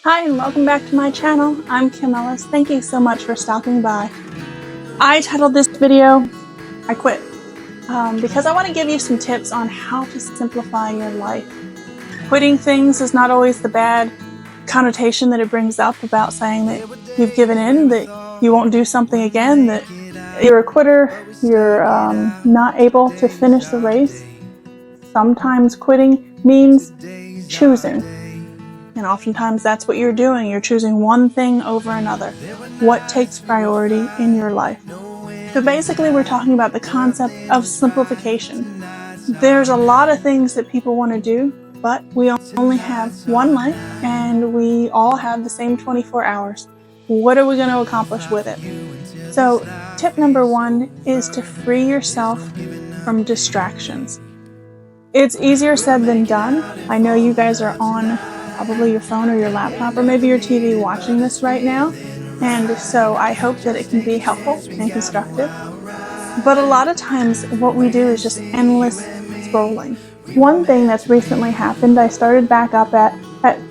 Hi and welcome back to my channel. I'm Kim Ellis. Thank you so much for stopping by. I titled this video, I Quit, because I want to give you some tips on how to simplify your life. Quitting things is not always the bad connotation that it brings up about saying that you've given in, that you won't do something again, that you're a quitter, you're not able to finish the race. Sometimes quitting means choosing. And oftentimes that's what you're doing. You're choosing one thing over another. What takes priority in your life? So basically we're talking about the concept of simplification. There's a lot of things that people want to do, but we only have one life and we all have the same 24 hours. What are we going to accomplish with it? So tip number one is to free yourself from distractions. It's easier said than done. I know you guys are on probably your phone or your laptop or maybe your TV watching this right now, and so I hope that it can be helpful and constructive. But a lot of times what we do is just endless scrolling. One thing that's recently happened, I started back up at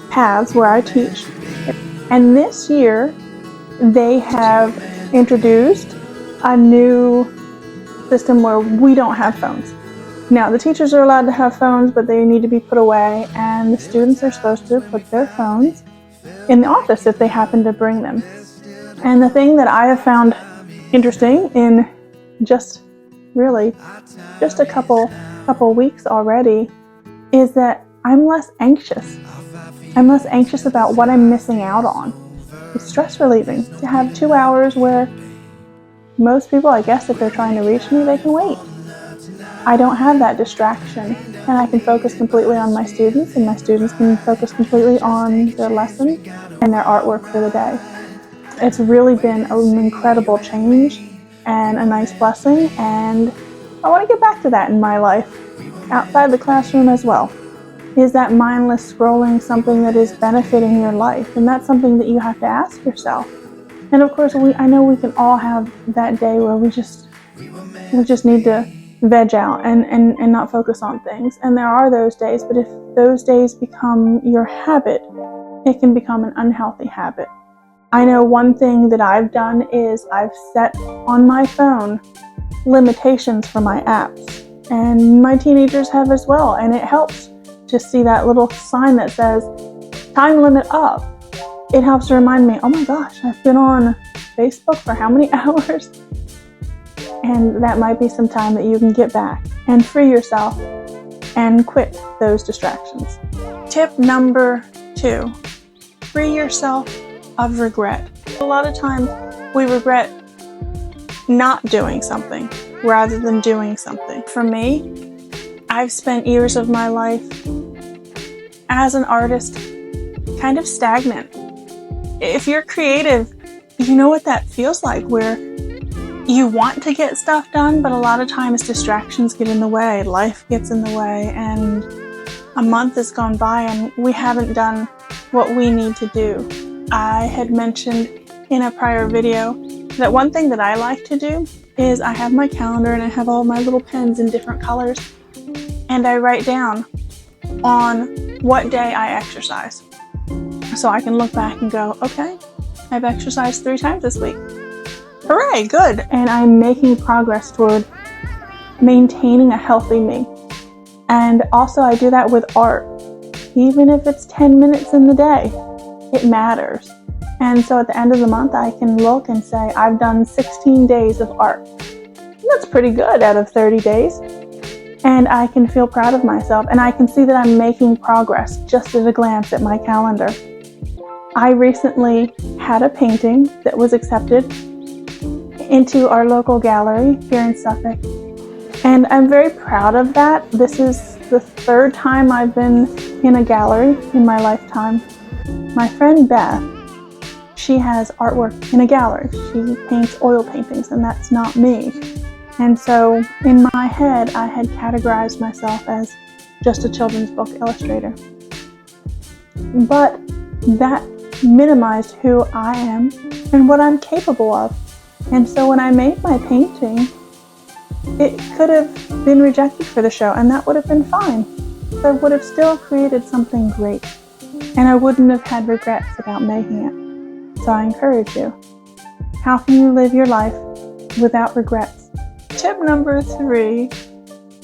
Paths where I teach, and this year they have introduced a new system where we don't have phones. Now, the teachers are allowed to have phones, but they need to be put away, and the students are supposed to put their phones in the office if they happen to bring them. And the thing that I have found interesting in just a couple weeks already is that I'm less anxious. I'm less anxious about what I'm missing out on. It's stress relieving to have 2 hours where most people, I guess, if they're trying to reach me, they can wait. I don't have that distraction, and I can focus completely on my students, and my students can focus completely on their lesson and their artwork for the day. It's really been an incredible change and a nice blessing, and I want to get back to that in my life, outside the classroom as well. Is that mindless scrolling something that is benefiting your life? And that's something that you have to ask yourself. And of course, I know we can all have that day where we just need to veg out and not focus on things. And there are those days, but if those days become your habit, it can become an unhealthy habit. I know one thing that I've done is I've set on my phone limitations for my apps, and my teenagers have as well, and it helps to see that little sign that says time limit up. It helps to remind me, oh my gosh, I've been on Facebook for how many hours? And that might be some time that you can get back and free yourself and quit those distractions. Tip number 2, free yourself of regret. A lot of times we regret not doing something rather than doing something. For me, I've spent years of my life as an artist kind of stagnant. If you're creative, you know what that feels like, where you want to get stuff done, but a lot of times distractions get in the way, life gets in the way, and a month has gone by and we haven't done what we need to do. I had mentioned in a prior video that one thing that I like to do is I have my calendar and I have all my little pens in different colors, and I write down on what day I exercise. So I can look back and go, okay, I've exercised 3 times this week. Hooray, good. And I'm making progress toward maintaining a healthy me. And also I do that with art. Even if it's 10 minutes in the day, it matters. And so at the end of the month, I can look and say, I've done 16 days of art. And that's pretty good out of 30 days. And I can feel proud of myself, and I can see that I'm making progress just at a glance at my calendar. I recently had a painting that was accepted into our local gallery here in Suffolk, and I'm very proud of that. This is the 3rd time I've been in a gallery in my lifetime. My friend Beth, she has artwork in a gallery. She paints oil paintings, and that's not me. And so in my head, I had categorized myself as just a children's book illustrator. But that minimized who I am and what I'm capable of. And so when I made my painting, it could have been rejected for the show, and that would have been fine. So I would have still created something great. and I wouldn't have had regrets about making it. So I encourage you. How can you live your life without regrets? Tip number 3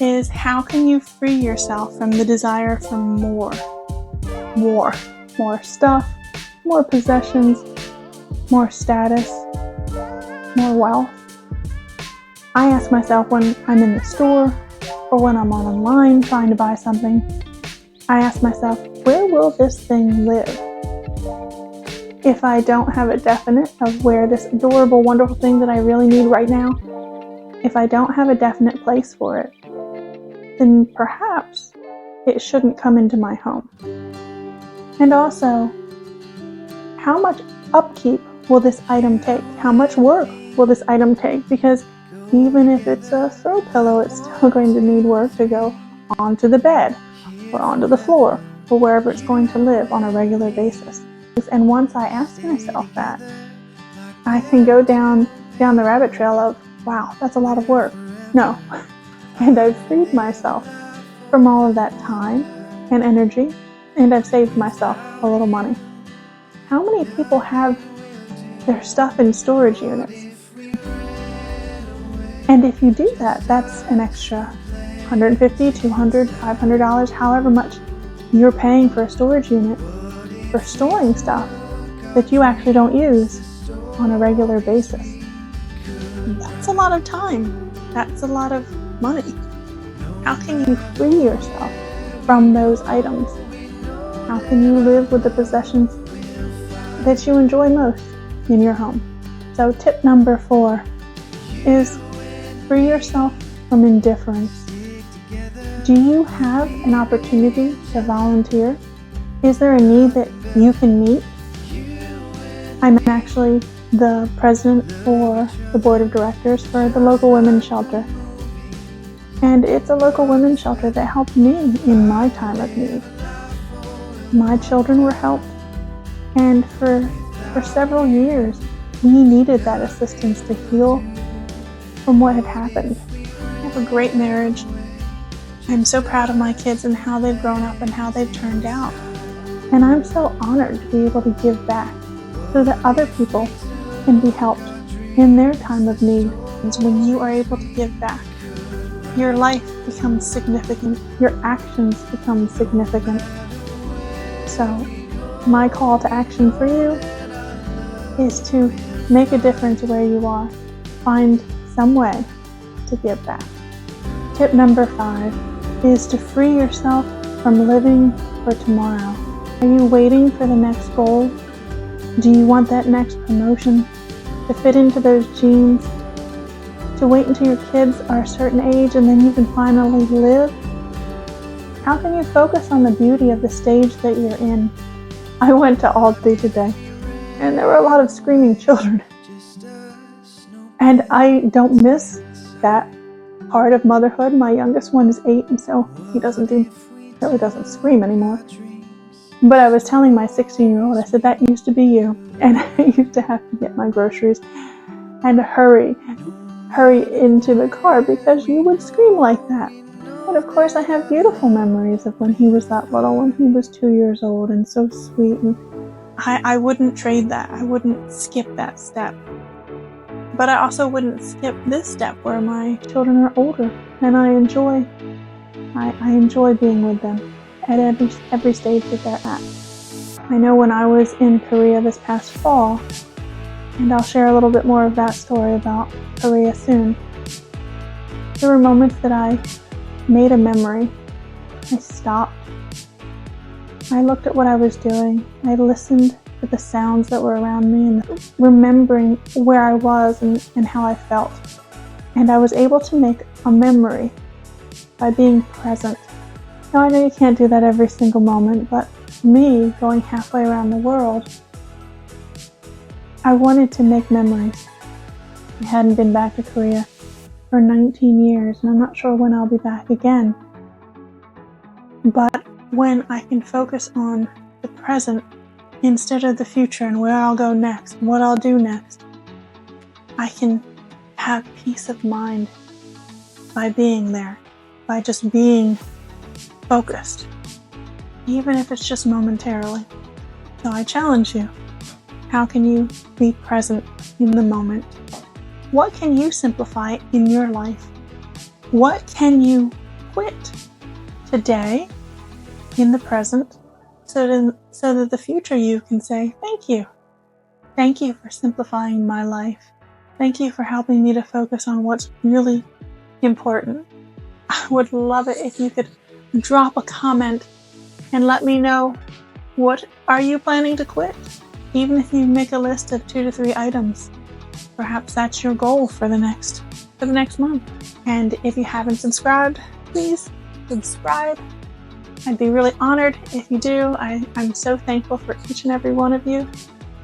is how can you free yourself from the desire for more stuff, more possessions, more status, more wealth. I ask myself when I'm in the store or when I'm online trying to buy something, I ask myself, where will this thing live? If I don't have a definite of where this adorable, wonderful thing that I really need right now, if I don't have a definite place for it, then perhaps it shouldn't come into my home. And also, how much upkeep will this item take? How much work will this item take? Because even if it's a throw pillow, it's still going to need work to go onto the bed or onto the floor or wherever it's going to live on a regular basis. And once I ask myself that, I can go down the rabbit trail of, wow, that's a lot of work. No. And I've freed myself from all of that time and energy, and I've saved myself a little money. How many people have their stuff in storage units? And if you do that, that's an extra $150, $200, $500, however much you're paying for a storage unit for storing stuff that you actually don't use on a regular basis. That's a lot of time. That's a lot of money. How can you free yourself from those items? How can you live with the possessions that you enjoy most in your home? So tip number 4 is free yourself from indifference. Do you have an opportunity to volunteer? Is there a need that you can meet? I'm actually the president for the board of directors for the local women's shelter. And it's a local women's shelter that helped me in my time of need. My children were helped, and for several years, we needed that assistance to heal from what had happened. I have a great marriage. I'm so proud of my kids and how they've grown up and how they've turned out. And I'm so honored to be able to give back so that other people can be helped in their time of need. And when you are able to give back, your life becomes significant. Your actions become significant. So my call to action for you is to make a difference where you are. Find some way to give back. Tip number 5 is to free yourself from living for tomorrow. Are you waiting for the next goal? Do you want that next promotion to fit into those jeans? To wait until your kids are a certain age and then you can finally live? How can you focus on the beauty of the stage that you're in? I went to Aldi today and there were a lot of screaming children. And I don't miss that part of motherhood. My youngest one is 8 and so he really doesn't scream anymore. But I was telling my 16-year-old, I said, that used to be you. And I used to have to get my groceries and hurry into the car because you would scream like that. But of course I have beautiful memories of when he was that little, when he was 2 years old and so sweet. And I wouldn't trade that. I wouldn't skip that step. But I also wouldn't skip this step where my children are older and I enjoy being with them at every stage that they're at. I know when I was in Korea this past fall, and I'll share a little bit more of that story about Korea soon, there were moments that I made a memory. I stopped. I looked at what I was doing. I listened to the sounds that were around me and remembering where I was and how I felt. And I was able to make a memory by being present. Now, I know you can't do that every single moment, but me going halfway around the world, I wanted to make memories. I hadn't been back to Korea for 19 years, and I'm not sure when I'll be back again. But when I can focus on the present instead of the future and where I'll go next and what I'll do next, I can have peace of mind by being there, by just being focused, even if it's just momentarily. So I challenge you. How can you be present in the moment? What can you simplify in your life? What can you quit today in the present so that the future you can say, thank you. Thank you for simplifying my life. Thank you for helping me to focus on what's really important. I would love it if you could drop a comment and let me know, what are you planning to quit? Even if you make a list of 2 to 3 items, perhaps that's your goal for the next month. And if you haven't subscribed, please subscribe. I'd be really honored if you do. I'm so thankful for each and every one of you.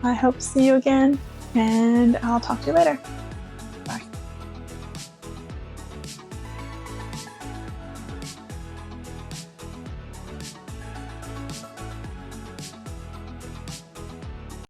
I hope to see you again, and I'll talk to you later.